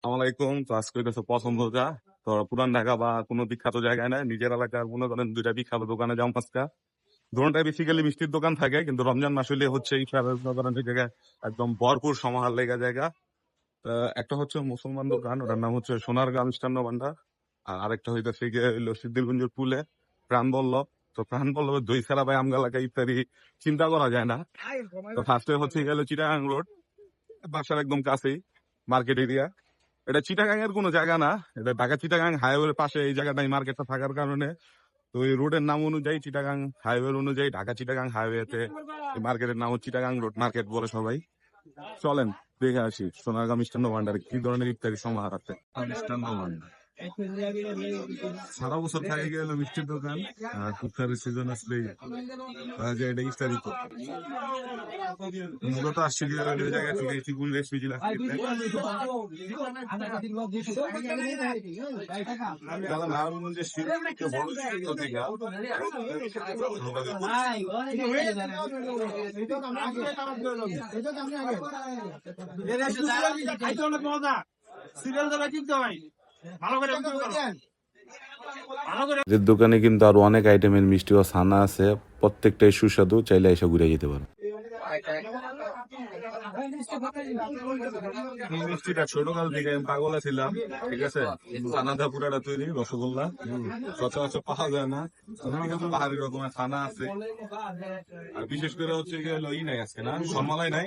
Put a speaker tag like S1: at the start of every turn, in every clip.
S1: আসসালামাইকুম। তো আজকে হইতেছে প্রথম রোজা। তো পুরান ঢাকা বা কোনো বিখ্যাত জায়গায় নাই, নিজের এলাকার মনে করেন দুইটা বিখ্যাত দোকানে যাও আজকে। দোকানটায় বেসিক্যালি মিষ্টির দোকান থাকে, কিন্তু রমজান মাস হইলে হচ্ছে ইফতারের মনে করেন এই জায়গায় একদম ভরপুর সমাহার লেগে জায়গা। একটা হচ্ছে মুসলমান দোকান, ওটার নাম হচ্ছে সোনারগাঁ মিষ্টান্ন ভান্ডার। আর আরেকটা হইতেছে গিয়ে হইলো সিদ্দিরগঞ্জের পুলে প্রাণ বল্লভ। তো প্রাণ বল্লভের দই ছাড়া ভাই আমগা এলাকায় ইফতারি চিন্তা করা যায় না। তো ফার্স্টে হচ্ছে গেল চিটাগাং রোড, বাসার একদম কাছেই মার্কেট এরিয়া। এটা চিটাগাং এর কোনো জায়গা না, এটা ঢাকা চিটাগাং হাইওয়ের পাশে এই জায়গাটাই মার্কেটটা থাকার কারণে। তো এই রোডের নাম অনুযায়ী চিটাগাং হাইওয়ে অনুযায়ী ঢাকা চিটাগাং হাইওয়েতে মার্কেটের নাম চিটাগাং রোড মার্কেট বলে সবাই। চলেন দেখে আসি সোনারগাঁ মিষ্টান্ন ভান্ডার কি ধরনের ইফতারি সমাহার আছে। মিষ্টান্ন ভান্ডার সারা বছর থাকে গেল মিষ্টির দোকান, আর ইফতারের সিজন আসলেই যে এটা ইফতারি তো মূলত আসছে যে ওই জায়গা থেকে চিকুন রেসিপি
S2: এদের দোকানে কিন্তু আরো অনেক আইটেমের মিষ্টি ও ছানা আছে, প্রত্যেকটাই সুস্বাদু, চাইলে এসে ঘুরে যেতে পারো।
S1: মিষ্টিটা ছোটকাল থেকে আমি পাগল ছিলাম, ঠিক আছে। ছানাটা পুরাটা তৈরি রসগোল্লা সচরাচর পাওয়া যায় না, পাহাড়ি রকমের ছানা আছে। আর বিশেষ করে হচ্ছে ই নাই আজকে, না সরমালাই নাই।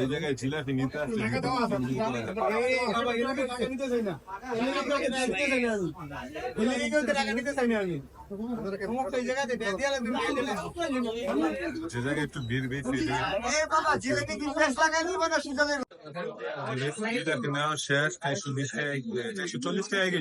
S1: এই জায়গায় জিলাপি নিতে যে জায়গায় একটু ভিড় বেশি নেওয়া শেষ 420 টাকা 440 টাকা